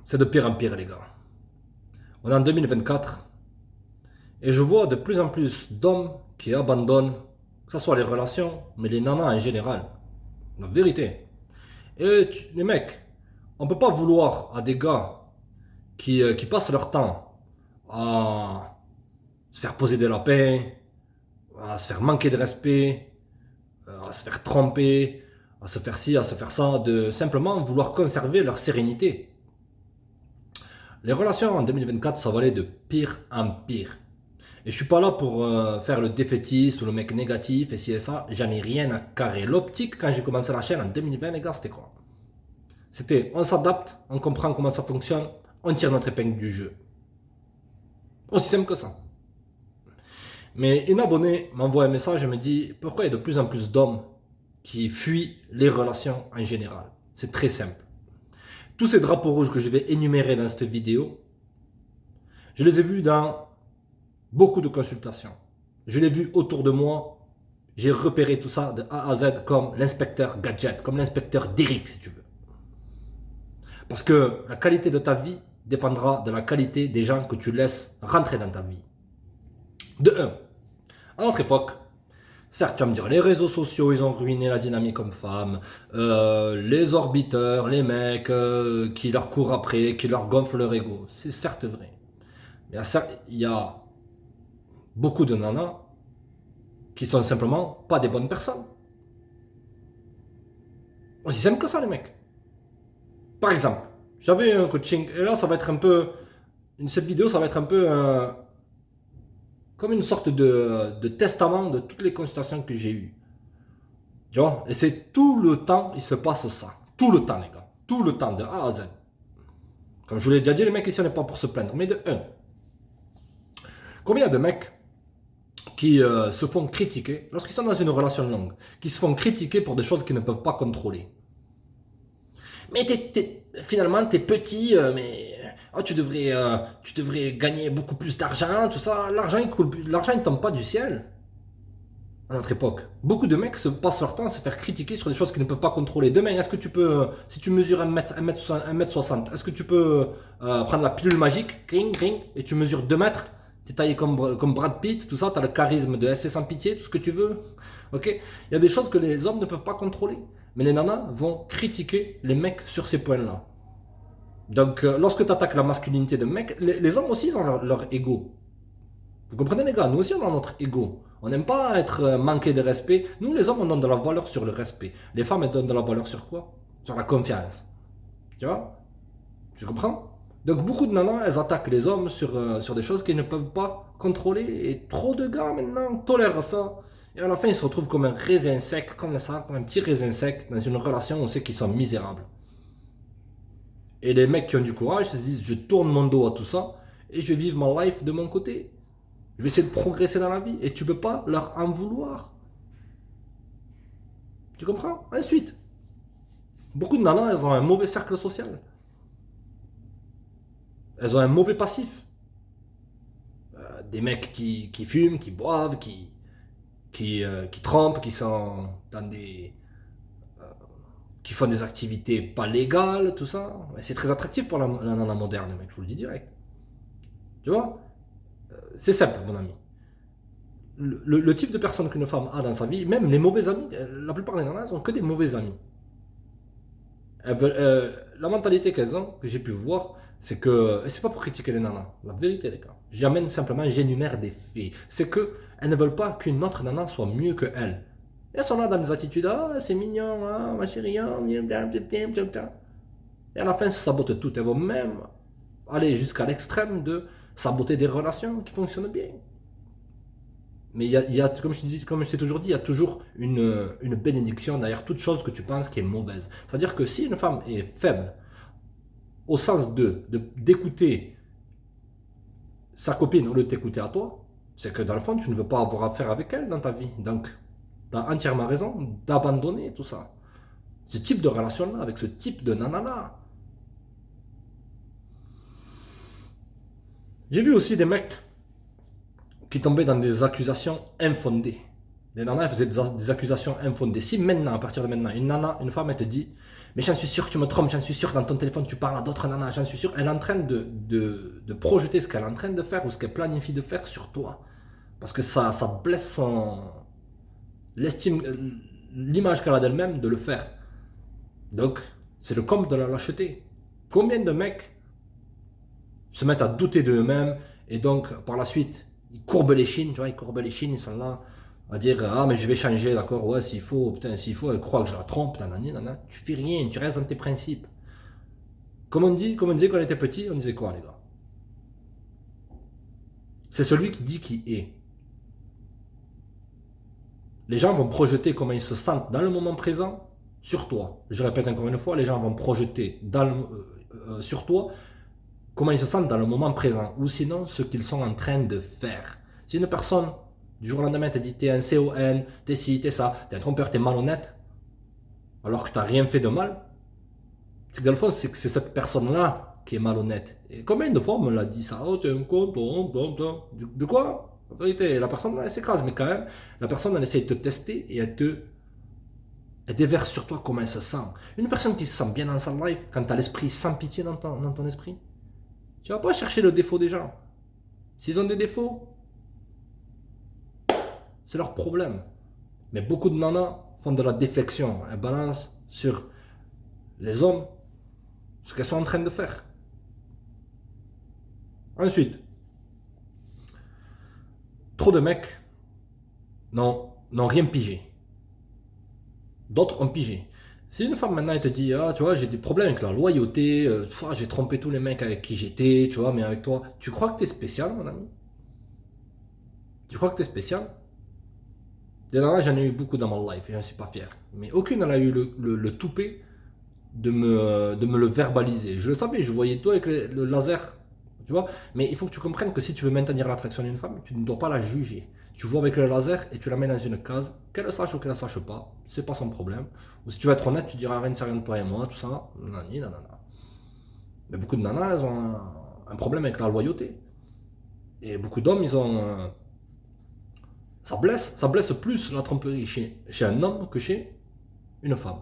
C'est de pire en pire, les gars. On est en 2024 et je vois de plus en plus d'hommes qui abandonnent, que ce soit les relations, mais les nanas en général. La vérité. Les mecs, on peut pas vouloir à des gars qui passent leur temps à se faire poser des lapins, à se faire manquer de respect, à se faire tromper, à se faire ci, à se faire ça, de simplement vouloir conserver leur sérénité. Les relations en 2024, ça va aller de pire en pire. Et je suis pas là pour faire le défaitiste ou le mec négatif et ci et ça. J'en ai rien à carrer. L'optique, quand j'ai commencé la chaîne en 2020, les gars, c'était quoi? C'était on s'adapte, on comprend comment ça fonctionne, on tire notre épingle du jeu. Aussi simple que ça. Mais une abonnée m'envoie un message et me dit pourquoi il y a de plus en plus d'hommes qui fuient les relations en général. C'est très simple. Tous ces drapeaux rouges que je vais énumérer dans cette vidéo, je les ai vus dans beaucoup de consultations. Je l'ai vu autour de moi. J'ai repéré tout ça de A à Z comme l'inspecteur Gadget, comme l'inspecteur Derrick si tu veux. Parce que la qualité de ta vie dépendra de la qualité des gens que tu laisses rentrer dans ta vie. De un, à notre époque, certes, tu vas me dire, les réseaux sociaux, ils ont ruiné la dynamique homme-femme, les orbiteurs, les mecs qui leur courent après, qui leur gonflent leur ego. C'est certes vrai. Mais il y a beaucoup de nanas qui sont simplement pas des bonnes personnes. Aussi simple que ça, les mecs. Par exemple, j'avais un coaching, et là, ça va être un peu. Cette vidéo, ça va être un peu comme une sorte de testament de toutes les consultations que j'ai eues. Tu vois? Et c'est tout le temps, il se passe ça. Tout le temps, les gars. Tout le temps, de A à Z. Comme je vous l'ai déjà dit, les mecs ici, on n'est pas pour se plaindre. Mais de un, combien de mecs qui se font critiquer lorsqu'ils sont dans une relation longue, qui se font critiquer pour des choses qu'ils ne peuvent pas contrôler? Mais finalement, t'es petit, mais oh, tu devrais gagner beaucoup plus d'argent, tout ça. L'argent, l'argent, il tombe pas du ciel. À notre époque, beaucoup de mecs se passent leur temps à se faire critiquer sur des choses qu'ils ne peuvent pas contrôler. Demain, est-ce que tu peux, si tu mesures 1 mètre 60, est-ce que tu peux prendre la pilule magique, ring, ring, et tu mesures 2 mètres, t'es taillé comme Brad Pitt, tout ça, t'as le charisme de SC sans pitié, tout ce que tu veux. Ok? Il y a des choses que les hommes ne peuvent pas contrôler. Mais les nanas vont critiquer les mecs sur ces points-là. Donc, lorsque tu attaques la masculinité de mecs, les hommes aussi ils ont leur ego. Vous comprenez, les gars? Nous aussi, on a notre ego. On n'aime pas être manqué de respect. Nous, les hommes, on donne de la valeur sur le respect. Les femmes, elles donnent de la valeur sur quoi? Sur la confiance. Tu vois? Tu comprends? Donc, beaucoup de nanas, elles attaquent les hommes sur des choses qu'ils ne peuvent pas contrôler. Et trop de gars, maintenant, tolèrent ça. Et à la fin, ils se retrouvent comme un raisin sec, comme ça, comme un petit raisin sec, dans une relation où on sait qu'ils sont misérables. Et les mecs qui ont du courage se disent, je tourne mon dos à tout ça, et je vais vivre ma life de mon côté. Je vais essayer de progresser dans la vie, et tu peux pas leur en vouloir. Tu comprends? Ensuite, beaucoup de nanas, elles ont un mauvais cercle social. Elles ont un mauvais passif. Des mecs qui fument, qui boivent, qui trompent, qui sont dans des, qui font des activités pas légales, tout ça. C'est très attractif pour la nana moderne, mec, je vous le dis direct. Tu vois? C'est simple, mon ami. Le type de personne qu'une femme a dans sa vie, même les mauvais amis, la plupart des nanas ont que des mauvais amis. La mentalité qu'elles ont, que j'ai pu voir, c'est que, et c'est pas pour critiquer les nanas, la vérité les gars, j'amène simplement, j'énumère des faits, c'est que elles ne veulent pas qu'une autre nana soit mieux que elles. Elles sont là dans des attitudes, ah c'est mignon, ah ma chérie, ah, et à la fin, elles se sabotent toutes. Elles vont même aller jusqu'à l'extrême de saboter des relations qui fonctionnent bien. Mais comme comme je t'ai toujours dit, il y a toujours une bénédiction derrière toute chose que tu penses qui est mauvaise. C'est-à-dire que si une femme est faible, au sens d'écouter sa copine au lieu de t'écouter à toi, c'est que dans le fond, tu ne veux pas avoir affaire avec elle dans ta vie. Donc, tu as entièrement raison d'abandonner tout ça. Ce type de relation-là, avec ce type de nana-là. J'ai vu aussi des mecs qui tombaient dans des accusations infondées. Les nanas faisaient des accusations infondées. Si maintenant, à partir de maintenant, une nana, une femme, elle te dit, mais j'en suis sûr que tu me trompes, j'en suis sûr que dans ton téléphone tu parles à d'autres nanas, j'en suis sûr. Elle est en train de projeter ce qu'elle est en train de faire ou ce qu'elle planifie de faire sur toi. Parce que ça blesse l'estime, l'image qu'elle a d'elle-même de le faire. Donc, c'est le comble de la lâcheté. Combien de mecs se mettent à douter d'eux-mêmes et donc, par la suite, ils courbent les chines, tu vois, ils courbent les chines, ils sont là à dire ah mais je vais changer, d'accord, ouais s'il faut, putain s'il faut, elle croit que je la trompe, nanani, nanana. Tu fais rien, tu restes dans tes principes. Comme on disait quand on était petit, on disait quoi les gars? C'est celui qui dit qui est. Les gens vont projeter comment ils se sentent dans le moment présent sur toi. Je répète encore une fois, les gens vont projeter sur toi comment ils se sentent dans le moment présent, ou sinon ce qu'ils sont en train de faire. Si une personne, du jour au lendemain, te dit t'es un CON, t'es ci, t'es ça, t'es un trompeur, t'es malhonnête, alors que t'as rien fait de mal, c'est que dans le fond, c'est que c'est cette personne-là qui est malhonnête. Et combien de fois on me l'a dit ça? Oh, t'es un con, de quoi? En vérité, la personne, elle s'écrase, mais quand même, la personne, elle essaie de te tester et elle déverse sur toi comment elle se sent. Une personne qui se sent bien dans sa life, quand t'as l'esprit sans pitié dans ton esprit, tu vas pas chercher le défaut des gens. S'ils ont des défauts, c'est leur problème. Mais beaucoup de nanas font de la déflexion. Elles balancent sur les hommes ce qu'elles sont en train de faire. Ensuite, trop de mecs n'ont rien pigé. D'autres ont pigé. Si une femme maintenant elle te dit ah tu vois j'ai des problèmes avec la loyauté, j'ai trompé tous les mecs avec qui j'étais, tu vois, mais avec toi, tu crois que t'es spécial mon ami? Tu crois que t'es spécial? Des nanas j'en ai eu beaucoup dans mon life et j'en suis pas fier. Mais aucune n'a eu le toupet de me le verbaliser. Je le savais, je voyais toi avec le laser, tu vois. Mais il faut que tu comprennes que si tu veux maintenir l'attraction d'une femme, tu ne dois pas la juger. Tu vois avec le laser et tu la mets dans une case, qu'elle le sache ou qu'elle ne la sache pas, c'est pas son problème. Ou si tu veux être honnête, tu diras rien de rien de toi et moi, tout ça, nanani, nanana. Mais beaucoup de nanas, elles ont un problème avec la loyauté. Et beaucoup d'hommes, ils ont. Ça blesse plus la tromperie chez un homme que chez une femme.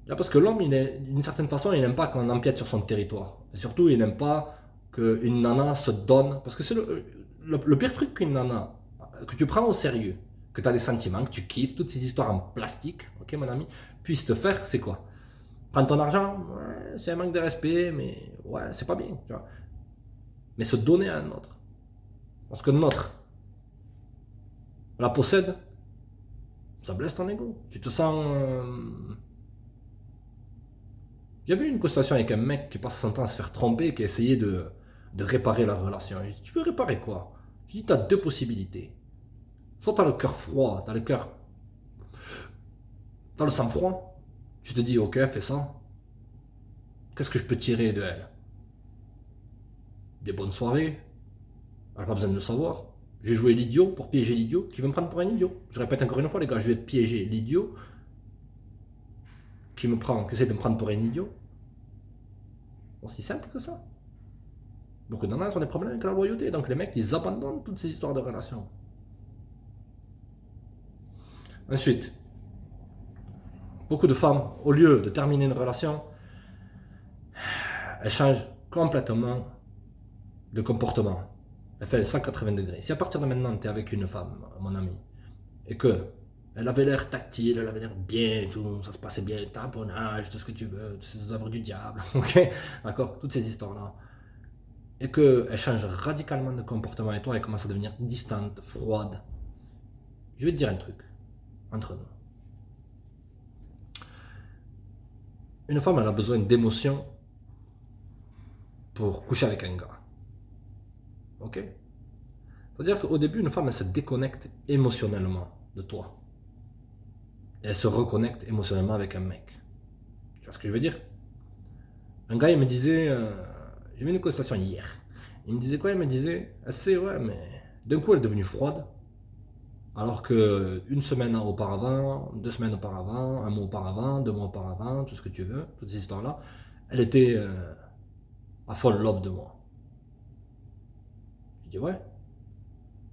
Là, parce que l'homme, d'une certaine façon, il n'aime pas qu'on empiète sur son territoire. Et surtout, il n'aime pas qu'une nana se donne. Parce que c'est le pire truc qu'une nana, que tu prends au sérieux, que tu as des sentiments, que tu kiffes, toutes ces histoires en plastique, ok mon ami, puisse te faire, c'est quoi? Prendre ton argent, ouais, c'est un manque de respect, mais ouais, c'est pas bien, tu vois. Mais se donner à un autre. Parce que notre la possède, ça blesse ton ego. Tu te sens. J'avais eu une conversation avec un mec qui passe son temps à se faire tromper, qui a essayé de réparer la relation. Je dis, tu veux réparer quoi? Je dis, tu as deux possibilités. Soit tu as le cœur froid, tu as le cœur. Tu as le sang froid. Tu te dis, ok, fais ça. Qu'est-ce que je peux tirer de elle? Des bonnes soirées. Elle n'a pas besoin de le savoir. Je vais jouer l'idiot pour piéger l'idiot qui veut me prendre pour un idiot. Je répète encore une fois, les gars, je vais piéger l'idiot qui essaie de me prendre pour un idiot. Aussi simple que ça. Beaucoup de nanas ont des problèmes avec la loyauté, donc les mecs ils abandonnent toutes ces histoires de relations. Ensuite, beaucoup de femmes, au lieu de terminer une relation, elles changent complètement de comportement. Elles font 180 degrés. Si à partir de maintenant tu es avec une femme, mon ami, et que elle avait l'air tactile, elle avait l'air bien, tout, ça se passait bien, tamponnage, tout ce que tu veux, toutes ces œuvres du diable, ok? D'accord? Toutes ces histoires-là. Et qu'elle change radicalement de comportement et toi, elle commence à devenir distante, froide. Je vais te dire un truc, entre nous. Une femme, elle a besoin d'émotions pour coucher avec un gars. Ok? C'est-à-dire qu'au début, une femme, elle se déconnecte émotionnellement de toi. Et elle se reconnecte émotionnellement avec un mec. Tu vois ce que je veux dire? Un gars, il me disait, j'ai eu une conversation hier. Il me disait quoi? Il me disait, assez ouais, mais d'un coup, elle est devenue froide. Alors que une semaine auparavant, 2 semaines auparavant, un mois auparavant, 2 mois auparavant, tout ce que tu veux, toutes ces histoires-là, elle était à full love de moi. Je dis ouais.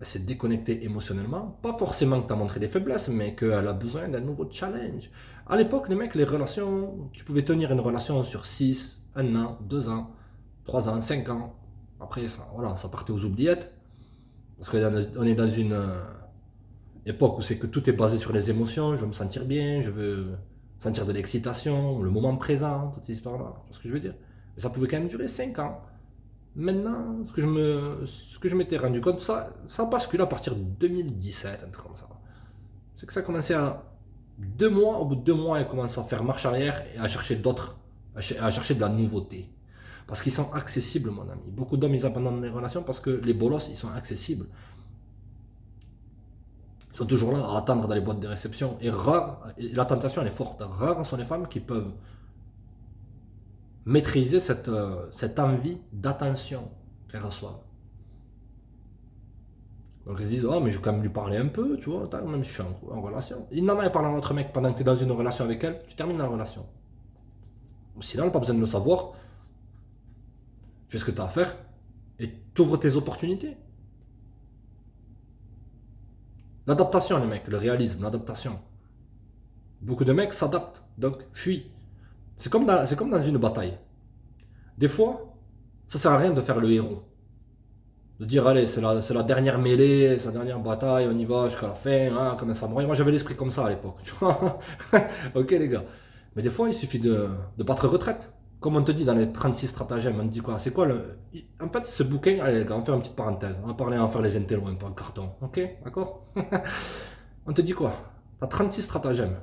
elle s'est déconnectée émotionnellement. Pas forcément que tu as montré des faiblesses, mais qu'elle a besoin d'un nouveau challenge. À l'époque, les mecs, les relations, tu pouvais tenir une relation sur 6, 1 an, 2 ans, 3 ans, 5 ans. Après, ça, voilà, ça partait aux oubliettes. Parce qu'on est dans une époque où c'est que tout est basé sur les émotions. Je veux me sentir bien, je veux sentir de l'excitation, le moment présent, toutes ces histoires-là. Tu vois ce que je veux dire? Mais ça pouvait quand même durer 5 ans. Maintenant, ce que je m'étais rendu compte, ça bascule à partir de 2017, un truc comme ça. C'est que ça a commencé à 2 mois, au bout de 2 mois, elle commence à faire marche arrière et à chercher d'autres, à chercher de la nouveauté. Parce qu'ils sont accessibles, mon ami. Beaucoup d'hommes, ils abandonnent les relations parce que les bolos, ils sont accessibles. Ils sont toujours là à attendre dans les boîtes de réception. Et la tentation, elle est forte. Rares sont les femmes qui peuvent maîtriser cette envie d'attention qu'elles reçoivent. Donc ils se disent, oh mais je vais quand même lui parler un peu, tu vois, même si je suis en relation. Il n'en a parlé à un autre mec pendant que tu es dans une relation avec elle, tu termines la relation. Sinon, elle n'a pas besoin de le savoir, tu fais ce que tu as à faire et tu ouvres tes opportunités. L'adaptation, les mecs, le réalisme, l'adaptation. Beaucoup de mecs s'adaptent, donc fuient. C'est comme dans une bataille. Des fois, ça sert à rien de faire le héros. De dire, allez, c'est la dernière mêlée, c'est la dernière bataille, on y va jusqu'à la fin, hein, comme un samouraï. Moi, j'avais l'esprit comme ça à l'époque, tu vois. Ok, les gars. Mais des fois, il suffit de battre retraite. Comme on te dit dans les 36 stratagèmes, on te dit quoi? C'est quoi le. En fait, ce bouquin, allez, les gars, on va faire une petite parenthèse. On va parler, on va faire les intellos, un peu en carton. Ok, d'accord? On te dit quoi? T'as 36 stratagèmes.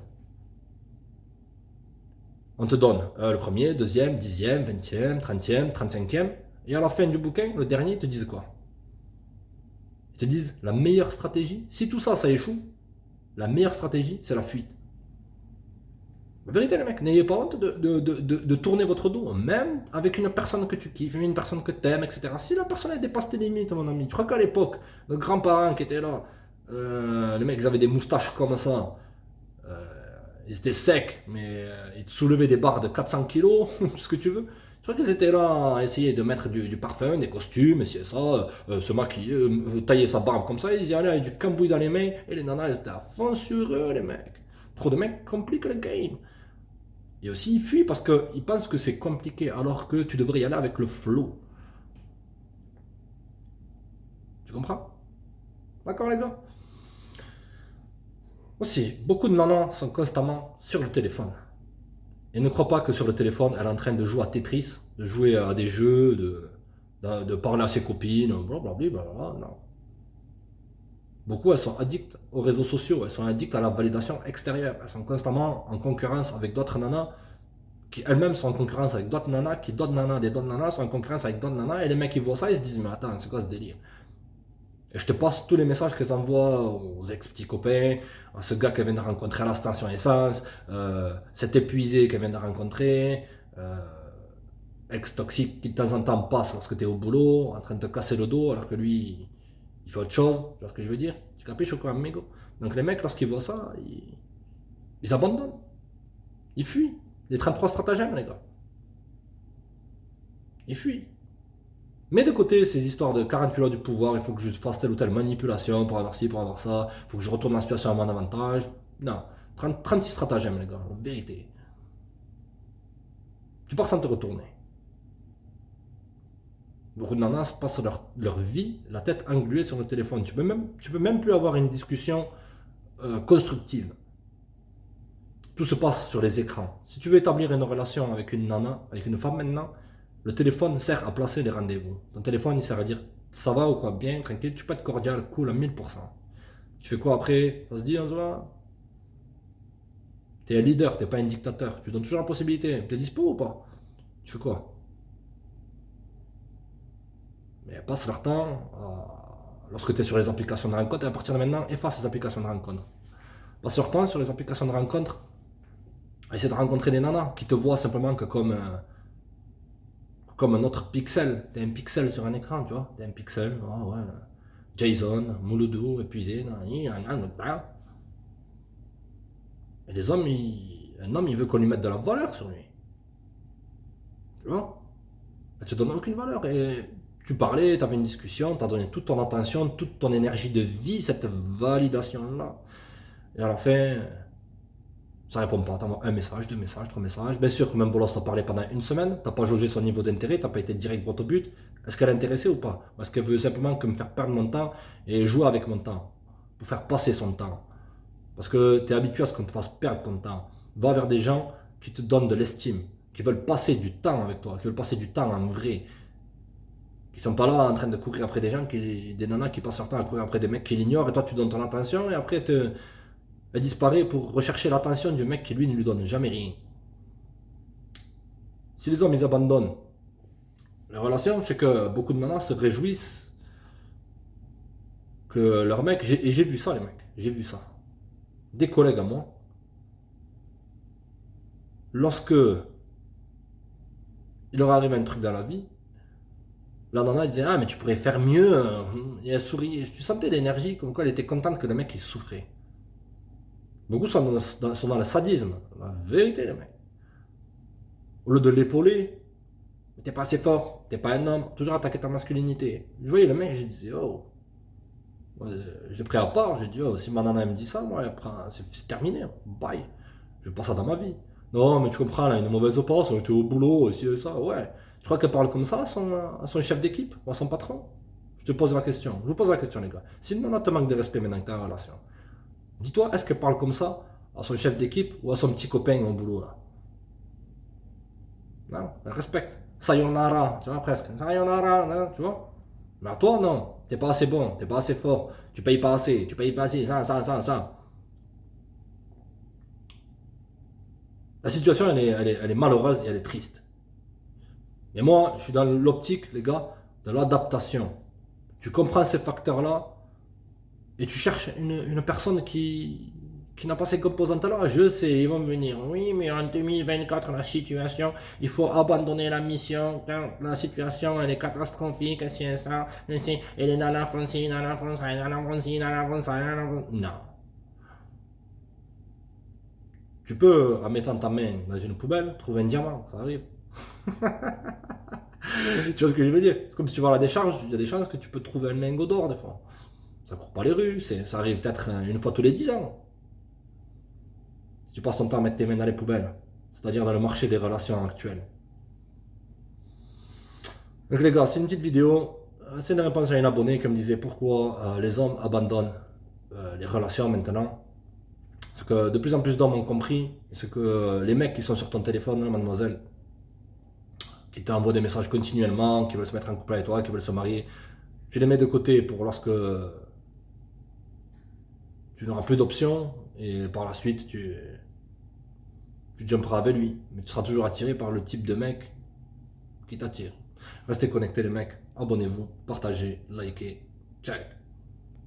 On te donne le premier, deuxième, dixième, vingtième, trentième, 35e. Et à la fin du bouquin, le dernier, ils te disent quoi? Ils te disent la meilleure stratégie. Si tout ça, ça échoue, la meilleure stratégie, c'est la fuite. La vérité, les mecs, n'ayez pas honte de tourner votre dos, même avec une personne que tu kiffes, une personne que tu aimes, etc. Si la personne elle dépasse tes limites, mon ami, tu crois qu'à l'époque, nos grands-parents qui étaient là, les mecs, ils avaient des moustaches comme ça, ils étaient secs, mais ils te soulevaient des barres de 400 kilos, ce que tu veux. Tu crois qu'ils étaient là à essayer de mettre du parfum, des costumes, et ça, se maquiller, tailler sa barbe comme ça, ils y allaient avec du cambouis dans les mains, et les nanas, elles étaient à fond sur eux, les mecs. Trop de mecs compliquent le game. Et aussi, ils fuient parce qu'ils pensent que c'est compliqué, alors que tu devrais y aller avec le flow. Tu comprends? D'accord, les gars? Aussi, beaucoup de nanas sont constamment sur le téléphone. Et ne crois pas que sur le téléphone, elle est en train de jouer à Tetris, de jouer à des jeux, de parler à ses copines, blablabla, non. Beaucoup, elles sont addictes aux réseaux sociaux, elles sont addictes à la validation extérieure. Elles sont constamment en concurrence avec d'autres nanas qui elles-mêmes sont en concurrence avec d'autres nanas, qui d'autres nanas, des d'autres nanas sont en concurrence avec d'autres nanas, et les mecs qui voient ça, ils se disent, mais attends, c'est quoi ce délire? Et je te passe tous les messages qu'elles envoient aux ex-petits copains, à ce gars qu'elle vient de rencontrer à la station essence, cet épuisé qu'elle vient de rencontrer, ex-toxique qui de temps en temps passe lorsque tu es au boulot, en train de te casser le dos, alors que lui, il fait autre chose, tu vois ce que je veux dire? Tu capiches ou quoi, amigo? Donc les mecs, lorsqu'ils voient ça, ils abandonnent, ils fuient. Les 33 stratagèmes, les gars. Ils fuient. Mets de côté ces histoires de 48 lois du pouvoir, il faut que je fasse telle ou telle manipulation pour avoir ci, pour avoir ça, il faut que je retourne la situation à mon avantage. Non. 36 stratagèmes, les gars, en vérité. Tu pars sans te retourner. Beaucoup de nanas passent leur vie, la tête engluée sur le téléphone. Tu peux même plus avoir une discussion constructive. Tout se passe sur les écrans. Si tu veux établir une relation avec une nana, avec une femme maintenant, le téléphone sert à placer les rendez-vous. Ton téléphone, il sert à dire ça va ou quoi, bien, tranquille, tu peux être cordial, cool à 1000%. Tu fais quoi après? Ça se dit, on se voit? T'es un leader, t'es pas un dictateur. Tu donnes toujours la possibilité. T'es dispo ou pas? Tu fais quoi? Mais passe leur temps, lorsque tu es sur les applications de rencontre, et à partir de maintenant, efface les applications de rencontre. Passe leur temps sur les applications de rencontre, à essayer de rencontrer des nanas qui te voient simplement que comme un autre pixel. T'es un pixel sur un écran, tu vois. T'es un pixel, ouais. Jason, Mouloudou, épuisé, et les hommes, un homme, il veut qu'on lui mette de la valeur sur lui. Tu vois? Elle te donne aucune valeur et Tu parlais, tu avais une discussion, tu as donné toute ton attention, toute ton énergie de vie, cette validation-là. Et à la fin, ça répond pas. Tu envoies un message, deux messages, trois messages. Bien sûr que même Bolos a parlé pendant une semaine, tu n'as pas jaugé son niveau d'intérêt, tu n'as pas été direct droit au but. Est-ce qu'elle est intéressée ou pas? Ou est-ce qu'elle veut simplement que me faire perdre mon temps et jouer avec mon temps? Pour faire passer son temps. Parce que tu es habitué à ce qu'on te fasse perdre ton temps. Va vers des gens qui te donnent de l'estime, qui veulent passer du temps avec toi, qui veulent passer du temps en vrai. Qui sont pas là en train de courir après des gens, des nanas qui passent leur temps à courir après des mecs qui l'ignorent et toi tu donnes ton attention et après elle disparaît pour rechercher l'attention du mec qui lui ne lui donne jamais rien. Si les hommes ils abandonnent les relations, c'est que beaucoup de nanas se réjouissent que leur mec, et j'ai vu ça les mecs, j'ai vu ça. Des collègues à moi, lorsque il leur arrive un truc dans la vie, la nana elle disait ah mais tu pourrais faire mieux, et elle souriait, tu sentais l'énergie comme quoi elle était contente que le mec il souffrait. Beaucoup sont dans le sadisme, la vérité les mecs. Au lieu de l'épauler, t'es pas assez fort, t'es pas un homme, toujours attaquer ta masculinité. Je voyais le mec, je disais oh, j'ai pris à part, j'ai dit oh si ma nana elle me dit ça, moi c'est terminé, bye, je veux pas ça dans ma vie. Non mais tu comprends là, une mauvaise passe, on était au boulot, et ça, ouais. Tu crois qu'elle parle comme ça à son chef d'équipe ou à son patron? Je te pose la question, je vous pose la question les gars. Si une nana te manque de respect maintenant que t'es en relation, dis-toi, est-ce qu'elle parle comme ça à son chef d'équipe ou à son petit copain au boulot là? Non, elle respecte. Sayonara, tu vois presque. Sayonara, non, tu vois. Mais à toi, non. T'es pas assez bon, t'es pas assez fort. Tu payes pas assez, tu payes pas assez, ça. La situation, elle est malheureuse et elle est triste. Mais moi, je suis dans l'optique, les gars, de l'adaptation. Tu comprends ces facteurs-là et tu cherches une personne qui n'a pas ces composantes-là. Je sais, ils vont me venir. Oui, mais en 2024, la situation, il faut abandonner la mission. Quand la situation, elle est catastrophique, c'est ça. Elle est dans la France, dans la France, dans la France, dans la France, dans la France. Non. Tu peux, en mettant ta main dans une poubelle, trouver un diamant, ça arrive. Tu vois ce que je veux dire? C'est comme si tu vas à la décharge, il y a des chances que tu peux trouver un lingot d'or des fois. Ça court pas les rues, ça arrive peut-être une fois tous les 10 ans. Si tu passes ton temps à mettre tes mains dans les poubelles, c'est-à-dire dans le marché des relations actuelles. Donc les gars, c'est une petite vidéo, c'est une réponse à un abonné qui me disait pourquoi les hommes abandonnent les relations maintenant. Ce que de plus en plus d'hommes ont compris, c'est que les mecs qui sont sur ton téléphone, mademoiselle, qui t'envoient des messages continuellement, qui veulent se mettre en couple avec toi, qui veulent se marier, tu les mets de côté pour lorsque tu n'auras plus d'options et par la suite tu jumperas avec lui. Mais tu seras toujours attiré par le type de mec qui t'attire. Restez connectés les mecs, abonnez-vous, partagez, likez, ciao.